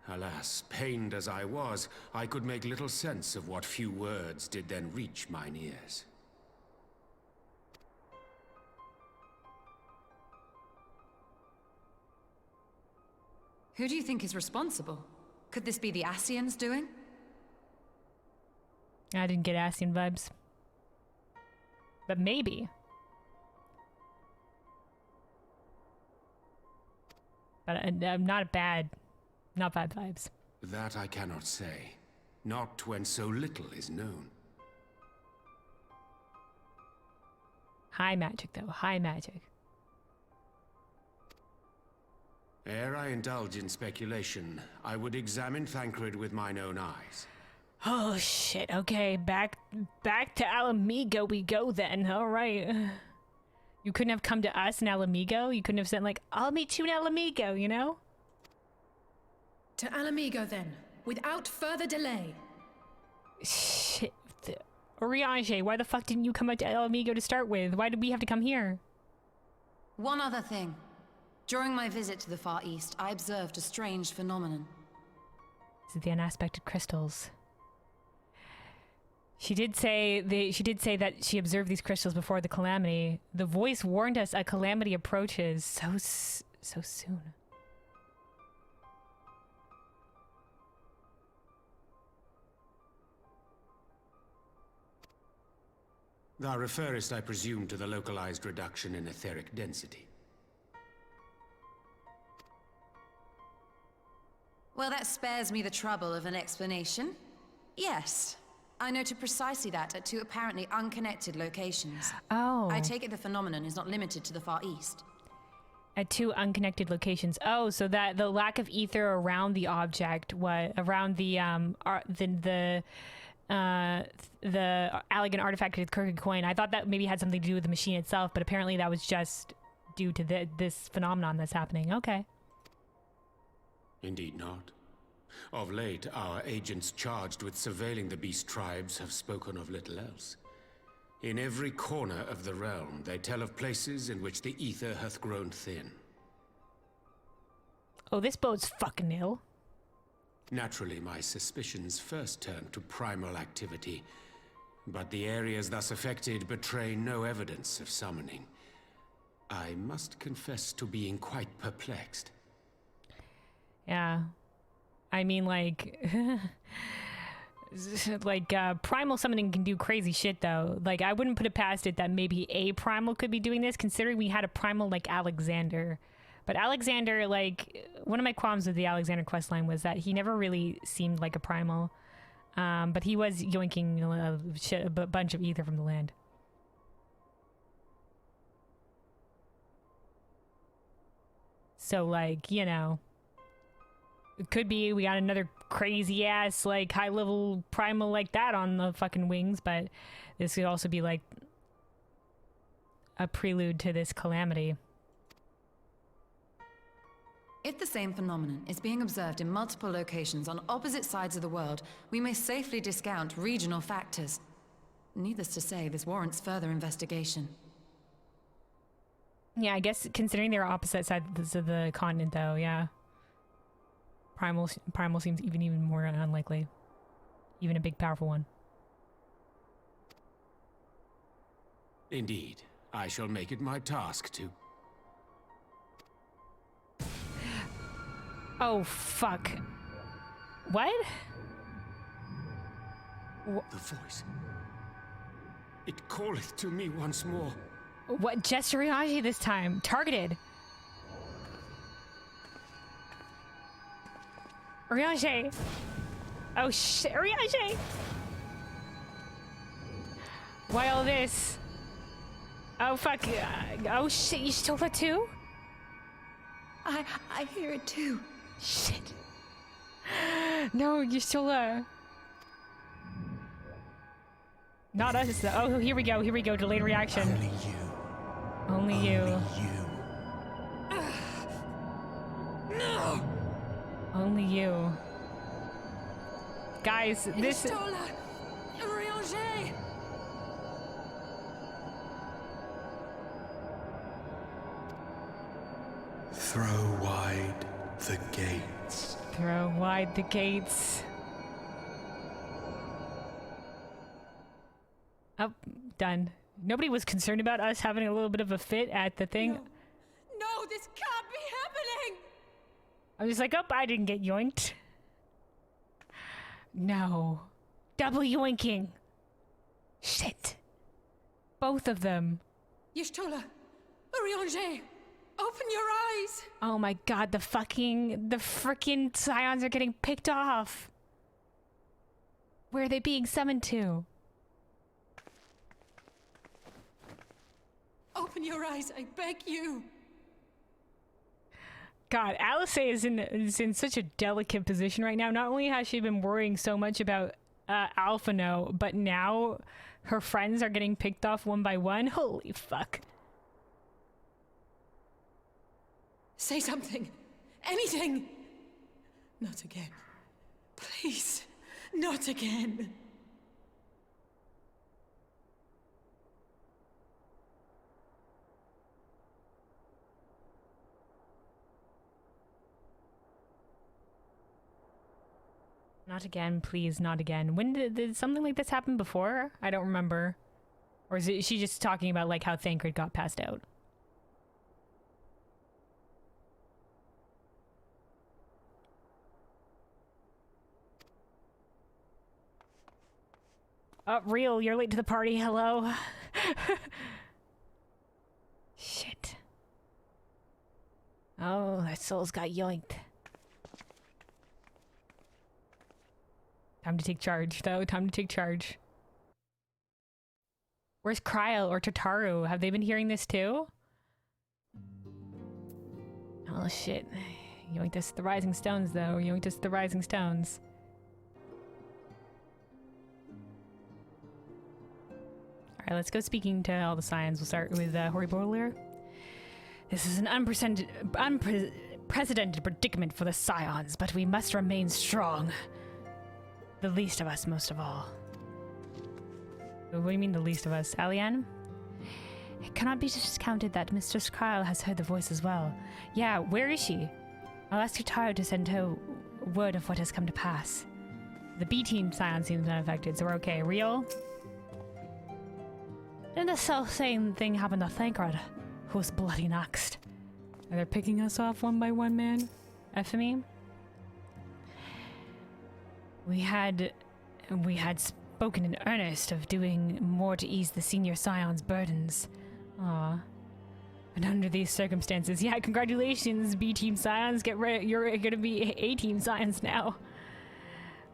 Alas, pained as I was, I could make little sense of what few words did then reach mine ears. Who do you think is responsible? Could this be the Ascians doing? I didn't get Ascian vibes. But maybe. But not bad vibes. That I cannot say. Not when so little is known. High magic, though. High magic. Ere I indulge in speculation, I would examine Thancred with mine own eyes. Oh, shit. Okay, back to Alamigo we go then. All right. You couldn't have come to us in Alamigo? You couldn't have said, like, I'll meet you in Alamigo, you know? To Alamigo, then, without further delay. Shit. Uriange, why the fuck didn't you come out to Alamigo to start with? Why did we have to come here? One other thing. During my visit to the Far East, I observed a strange phenomenon. Is it the unaspected crystals? She did say that she observed these crystals before the calamity. The voice warned us a calamity approaches so soon. Thou referrest, I presume, to the localized reduction in etheric density. Well, that spares me the trouble of an explanation. Yes. I noted precisely that at two apparently unconnected locations. Oh. I take it the phenomenon is not limited to the Far East. At 2 unconnected locations. Oh, so that the lack of ether around the object, around the elegant artifact with the crooked coin. I thought that maybe had something to do with the machine itself, but apparently that was just due to this phenomenon that's happening. Okay. Indeed not. Of late, our agents charged with surveilling the beast tribes have spoken of little else. In every corner of the realm, they tell of places in which the ether hath grown thin. Oh, this boat's fucking ill. Naturally, my suspicions first turned to primal activity, but the areas thus affected betray no evidence of summoning. I must confess to being quite perplexed. Yeah. I mean, like... primal summoning can do crazy shit, though. Like, I wouldn't put it past it that maybe a primal could be doing this, considering we had a primal like Alexander. But Alexander, like, one of my qualms with the Alexander questline was that he never really seemed like a primal. But he was yoinking a bunch of ether from the land. So, like, you know... It could be we got another crazy ass, like, high level primal like that on the fucking wings, but this could also be like a prelude to this calamity. If the same phenomenon is being observed in multiple locations on opposite sides of the world, we may safely discount regional factors. Needless to say, this warrants further investigation. Yeah, I guess considering they're opposite sides of the continent, though, yeah. Primal seems even more unlikely. Even a big, powerful one. Indeed. I shall make it my task to... Oh, fuck. What? The voice. It calleth to me once more. What? Just Urianger this time. Targeted. Urianger! Oh shit, Urianger! Why all this? Oh fuck, oh shit, you stole that too? I hear it too. Shit. No, you stole that. Not us though. Oh, here we go, delayed reaction. Only you. Only you. No! Only you. Guys, this... Urianger! Throw wide the gates. Throw wide the gates. Oh, done. Nobody was concerned about us having a little bit of a fit at the thing. No, this can't be happening! I'm just like, oh, I didn't get yoinked. No. Double yoinking. Shit. Both of them. Y'shtola! Urianger! Open your eyes! Oh my god, the frickin' Scions are getting picked off. Where are they being summoned to? Open your eyes, I beg you! God, Alice is in such a delicate position right now. Not only has she been worrying so much about Alphino, but now her friends are getting picked off one by one. Holy fuck. Say something. Anything. Not again. Please. Not again. Not again, please, not again. When did something like this happen before? I don't remember. Or is she just talking about like how Thancred got passed out? Oh, real, you're late to the party, hello? Shit. Oh, that soul's got yoinked. Time to take charge, though. Time to take charge. Where's Cryo or Tataru? Have they been hearing this too? Oh shit. Yoinked us the rising stones though. Yoinked us the rising stones. Alright, let's go speaking to all the Scions. We'll start with Horriboiler. This is an unprecedented predicament for the Scions, but we must remain strong. The least of us, most of all. What do you mean the least of us? Alian? It cannot be discounted that Mistress Kyle has heard the voice as well. Yeah, where is she? I'll ask Taro to send her word of what has come to pass. The B-team Scion seems unaffected, so we're okay. Real? Didn't the self-same thing happen to Thancred? Who's bloody next? Are they picking us off one by one, man? FME? We had spoken in earnest of doing more to ease the senior Scion's burdens. Aw. But under these circumstances, yeah, congratulations, B-Team Scions. Get ready, you're gonna be A-Team Scions now.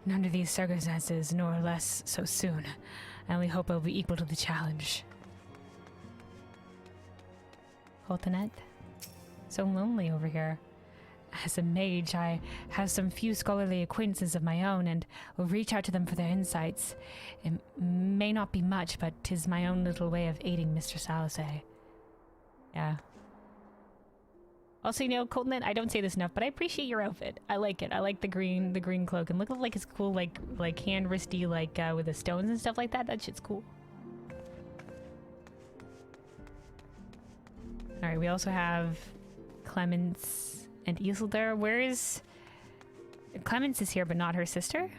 And under these circumstances, nor less so soon, I only hope I'll be equal to the challenge. Holtanet? So lonely over here. As a mage, I have some few scholarly acquaintances of my own, and will reach out to them for their insights. It may not be much, but 'tis my own little way of aiding Mr. Salisay. Yeah. Also, you know, Colton, I don't say this enough, but I appreciate your outfit. I like it. I like the green cloak, and look like it's cool, like hand wristy, like with the stones and stuff like that. That shit's cool. All right, we also have Clemens and Isildur. Where is Clemens? Is here, but not her sister.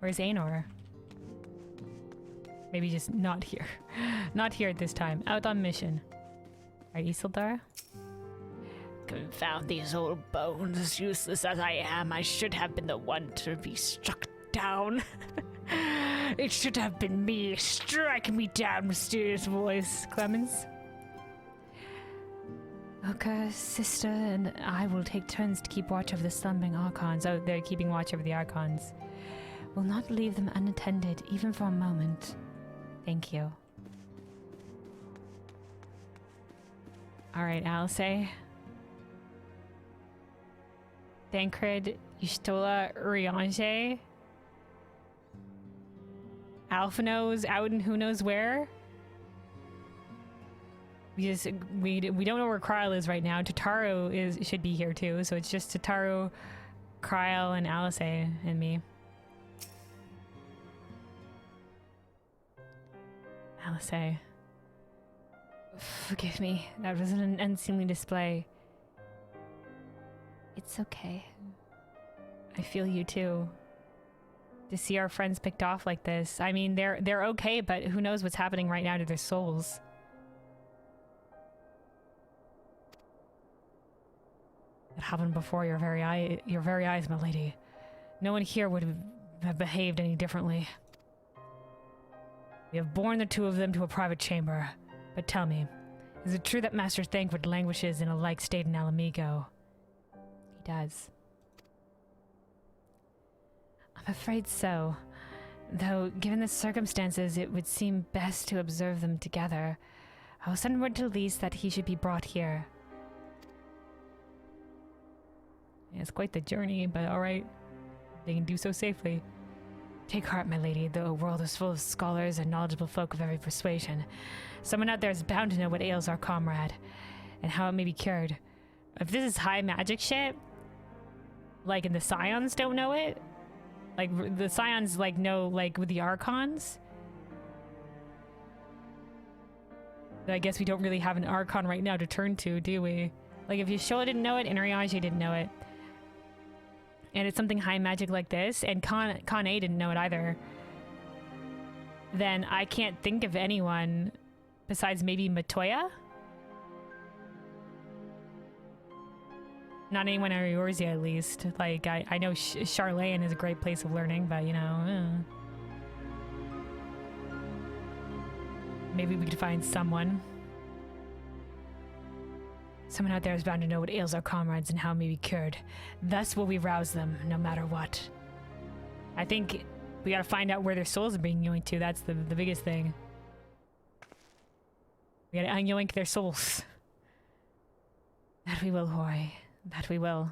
Where's Aenor? Maybe just not here. Not here at this time. Out on mission. Alright, Isildur. Confound these old bones. Useless as I am, I should have been the one to be struck down. It should have been me. Strike me down, mysterious voice. Clemens. Oka, sister, and I will take turns to keep watch over the slumbering Archons. Oh, they're keeping watch over the Archons. Will not leave them unattended, even for a moment. Thank you. Alright, Alisay. Thancred, Y'shtola, Urianger. Alphino's out and who knows where. We don't know where Kryl is right now. Tataru should be here too, so it's just Tataru, Kryl, and Alisay and me. Alisay. Forgive me. That was an unseemly display. It's okay. I feel you too. To see our friends picked off like this. I mean, they're okay, but who knows what's happening right now to their souls. It happened before your very eyes, my lady. No one here would have behaved any differently. We have borne the two of them to a private chamber. But tell me, is it true that Master Thancred languishes in a like state in Alamigo? He does. I'm afraid so. Though, given the circumstances, it would seem best to observe them together. I will send word to Lys that he should be brought here. Yeah, it's quite the journey, but alright. They can do so safely. Take heart, my lady. The world is full of scholars and knowledgeable folk of every persuasion. Someone out there is bound to know what ails our comrade, and how it may be cured. If this is high magic shit, like, and the Scions don't know it, like, the Scions, like, know, like, with the Archons, but I guess we don't really have an Archon right now to turn to, do we? Like, if Y'shtola didn't know it, and Urianger didn't know it, and it's something high magic like this, and Con A didn't know it either, then I can't think of anyone besides maybe Matoya? Not anyone in Eorzea, at least. Like, I know Charlene is a great place of learning, but, you know, maybe we could find someone. Someone out there is bound to know what ails our comrades and how it may be cured. Thus will we rouse them, no matter what. I think we gotta find out where their souls are being yoinked to. That's the biggest thing. We gotta unyoink their souls. That we will, Hori. That we will.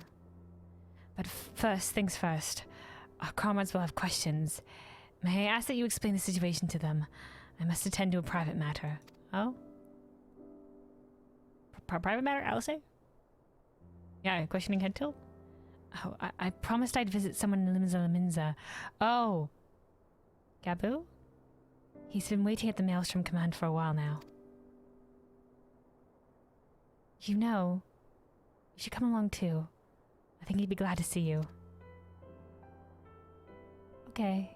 But first things first. Our comrades will have questions. May I ask that you explain the situation to them? I must attend to a private matter. Oh? Private matter, Alice? Yeah, questioning head tilt? Oh, I promised I'd visit someone in Limza. Oh. Gabu? He's been waiting at the Maelstrom Command for a while now. You know, you should come along too. I think he'd be glad to see you. Okay.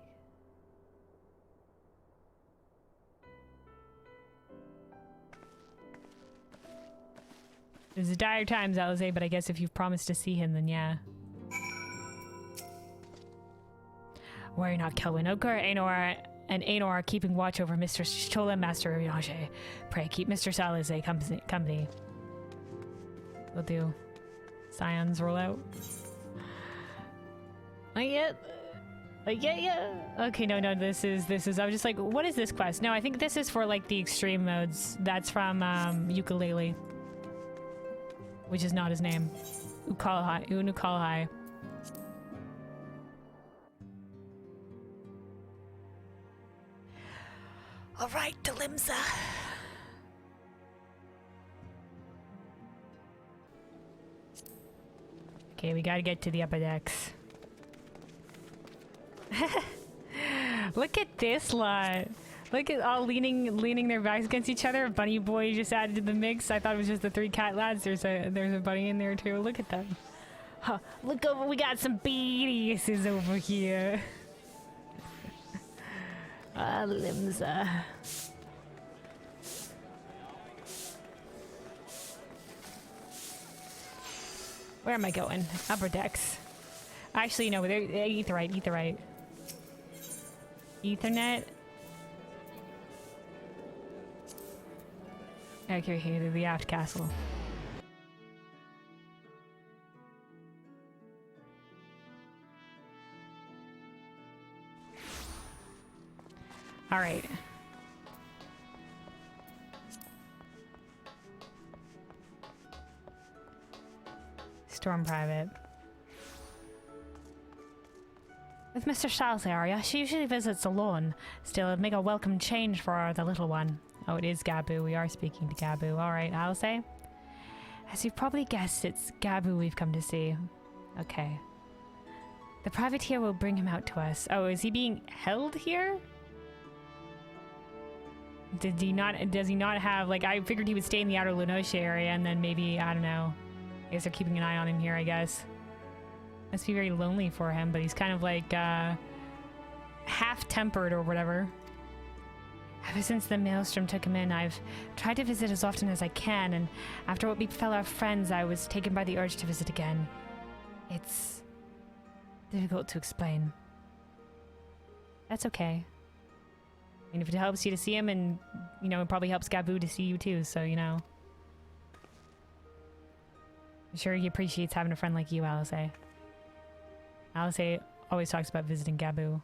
There's dire times, Alize, but I guess if you've promised to see him, then yeah. Worry not, Kelwin. Okur, Aenor, and Aenor are keeping watch over Mistress Chola, Master of Yage. Pray, keep Mr. Alize company. Will do. Scions roll out. Yeah. Okay, no, this is, I was just like, what is this quest? No, I think this is for, like, the extreme modes. That's from, Ukulele. Which is not his name. Unukalahai. Alright, to Limsa. Okay, we gotta get to the upper decks. Look at this lot. Look at all leaning their backs against each other. Bunny Boy just added to the mix. I thought it was just the 3 cat lads. There's a bunny in there too. Look at them. Huh, look over, we got some BDSs over here. Limsa. Where am I going? Upper decks. Actually, no, they're Etherite. Ethernet. Okay, here to the aft castle. All right. Storm Private. With Mr. Shal's area, she usually visits alone. Still, it'd make a welcome change for the little one. Oh, it is Gabu. We are speaking to Gabu. Alright, I'll say. As you've probably guessed, it's Gabu we've come to see. Okay. The privateer will bring him out to us. Oh, is he being held here? Does he not have, like, I figured he would stay in the outer Lunosha area and then maybe, I don't know. I guess they're keeping an eye on him here, I guess. Must be very lonely for him, but he's kind of like, half-tempered or whatever. Ever since the Maelstrom took him in, I've tried to visit as often as I can, and after what befell our friends, I was taken by the urge to visit again. It's difficult to explain. That's okay. I mean, if it helps you to see him, and, you know, it probably helps Gabu to see you too, so, you know. I'm sure he appreciates having a friend like you, Alice. Alice always talks about visiting Gabu,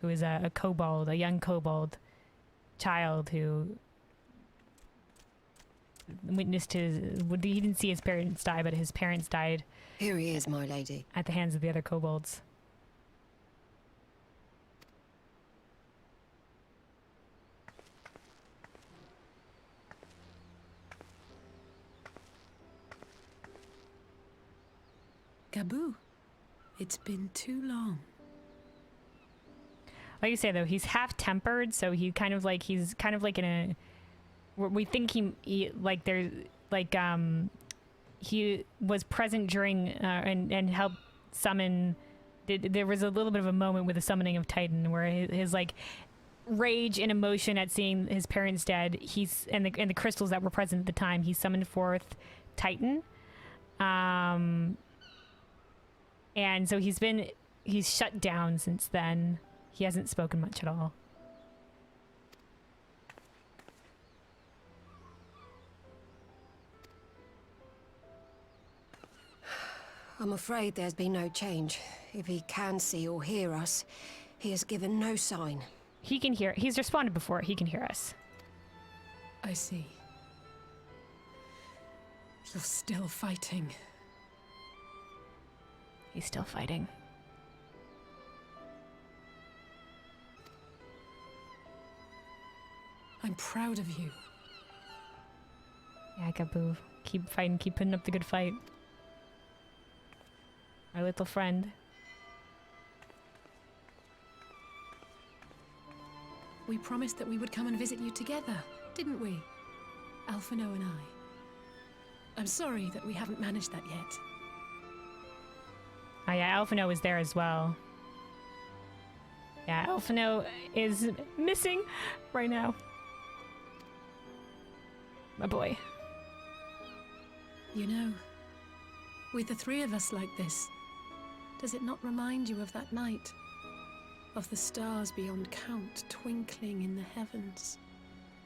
who is a kobold, a young kobold child who witnessed he didn't see his parents die, but his parents died. Here he is, my lady. At the hands of the other kobolds. Gabu, it's been too long. Like you say, though, he's half-tempered, so he's kind of like in a... We think he was present during and helped summon... There was a little bit of a moment with the summoning of Titan where his like rage and emotion at seeing his parents dead, and the crystals that were present at the time, he summoned forth Titan. And so he's shut down since then. He hasn't spoken much at all. I'm afraid there's been no change. If he can see or hear us, he has given no sign. He can hear. He's responded before. He can hear us. I see. You're still fighting. He's still fighting. I'm proud of you. Yeah, Gabu. Keep fighting, keep putting up the good fight. Our little friend. We promised that we would come and visit you together, didn't we? Alphino and I. I'm sorry that we haven't managed that yet. Oh yeah, Alphino was there as well. Yeah, Alphino is missing right now. My boy. You know, with the three of us like this, does it not remind you of that night? Of the stars beyond count twinkling in the heavens?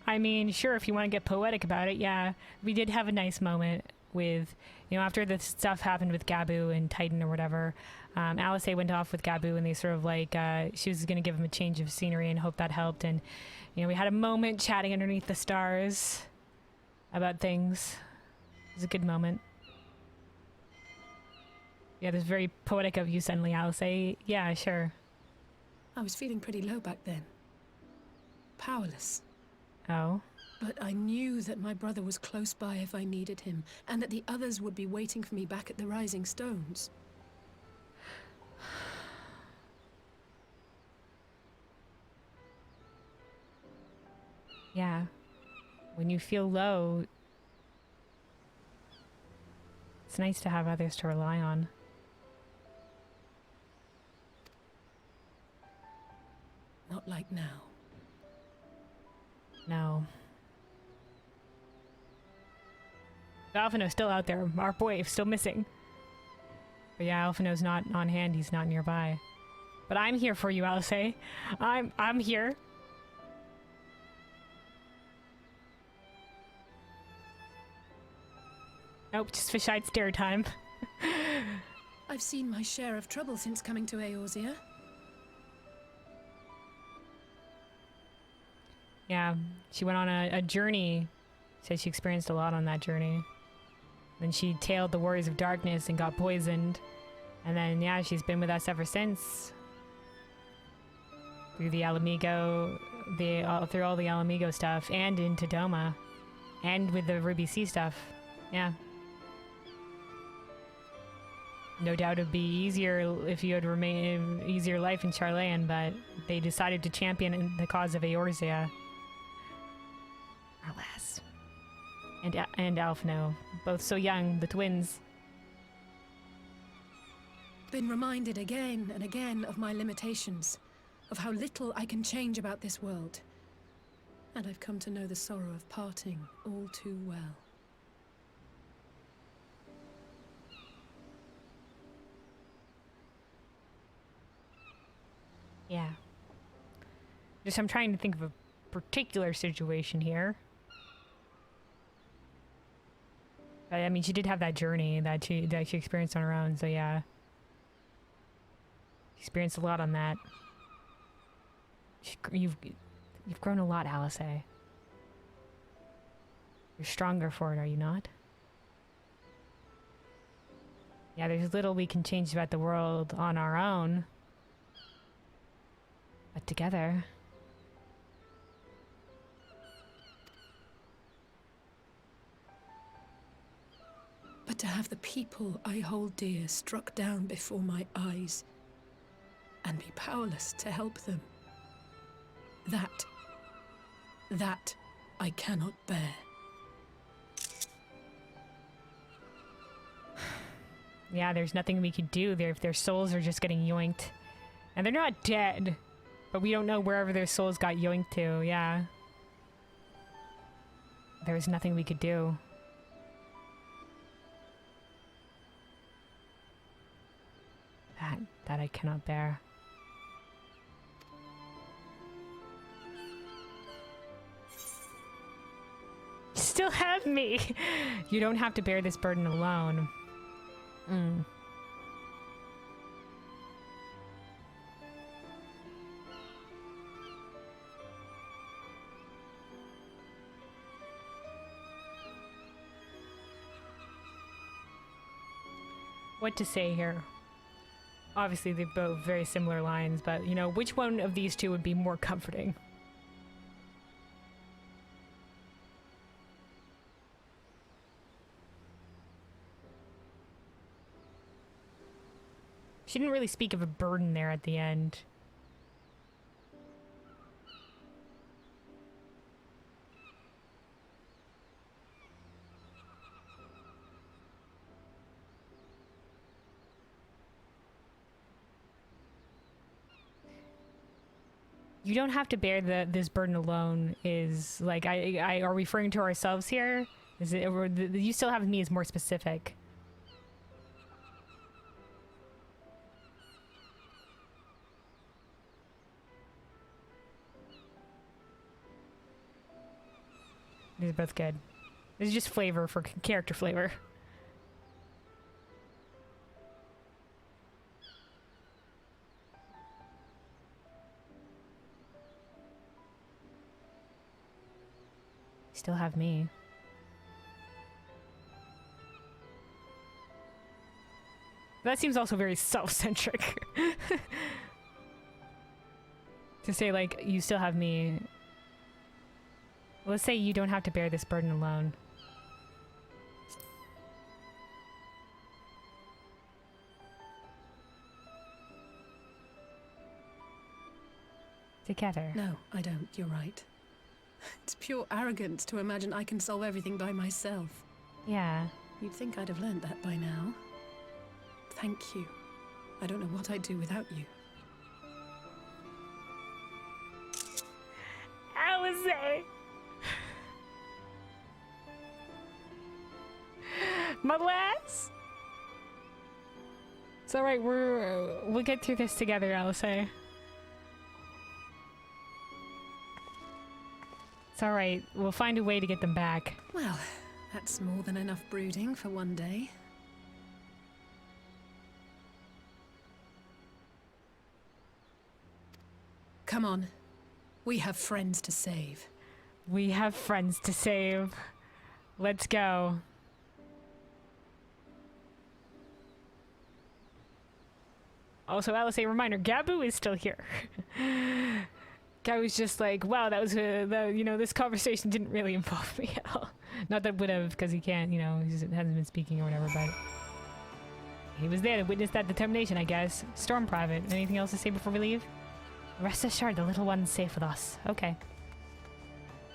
I mean, sure, if you want to get poetic about it, yeah. We did have a nice moment with, you know, after the stuff happened with Gabu and Titan or whatever, Alice went off with Gabu and they sort of like, she was going to give him a change of scenery and hope that helped. And, you know, we had a moment chatting underneath the stars about things. It was a good moment. Yeah, this very poetic of you suddenly, Alice. Yeah, sure. I was feeling pretty low back then. Powerless. Oh? But I knew that my brother was close by if I needed him, and that the others would be waiting for me back at the Rising Stones. Yeah. When you feel low, it's nice to have others to rely on. Not like now. No. Alphino's still out there. Our boy is still missing. But yeah, Alphino's not on hand. He's not nearby. But I'm here for you, Alice. I'm here. Nope, just fish-eyed stare time. I've seen my share of trouble since coming to Eorzea. Yeah, she went on a journey. Said she experienced a lot on that journey. Then she tailed the Warriors of Darkness and got poisoned. And then, yeah, she's been with us ever since. Through the Alamigo, through all the Alamigo stuff, and into Doma. And with the Ruby Sea stuff. Yeah. No doubt it'd be easier if you had remained easier life in Charlayan, but they decided to champion the cause of Eorzea. Alas. And Alphino, both so young, the twins. Been reminded again and again of my limitations, of how little I can change about this world. And I've come to know the sorrow of parting all too well. Yeah. I'm trying to think of a particular situation here. I mean, she did have that journey that she experienced on her own, so yeah. She experienced a lot on that. You've grown a lot, Alice. You're stronger for it, are you not? Yeah, there's little we can change about the world on our own. But together... But to have the people I hold dear struck down before my eyes, and be powerless to help them, that I cannot bear. Yeah, there's nothing we could do there if their souls are just getting yoinked. And they're not dead, but we don't know wherever their souls got yoinked to, yeah. There's nothing we could do. That I cannot bear. You still have me! You don't have to bear this burden alone. what to say here. Obviously, they're both very similar lines, but, you know, which one of these two would be more comforting? She didn't really speak of a burden there at the end. You don't have to bear this burden alone is like, I are referring to ourselves here? Is it, or you still have me as more specific? These are both good. This is just flavor for character flavor. Still have me. That seems also very self-centric. To say, like, you still have me. Let's say you don't have to bear this burden alone. Together. No, I don't. You're right. It's pure arrogance to imagine I can solve everything by myself. Yeah. You'd think I'd have learned that by now. Thank you. I don't know what I'd do without you. Alice! My lass! It's alright, we'll get through this together, Alice. It's alright, we'll find a way to get them back. Well, that's more than enough brooding for one day. Come on. We have friends to save. We have friends to save. Let's go. Also, Alice, a reminder, Gabu is still here. Gabu's just like, wow, that was you know, this conversation didn't really involve me at all. Not that would have, because he can't, you know, he hasn't been speaking or whatever, but he was there to witness that determination, I guess. Storm Private, anything else to say before we leave? Rest assured, the little one's safe with us. Okay.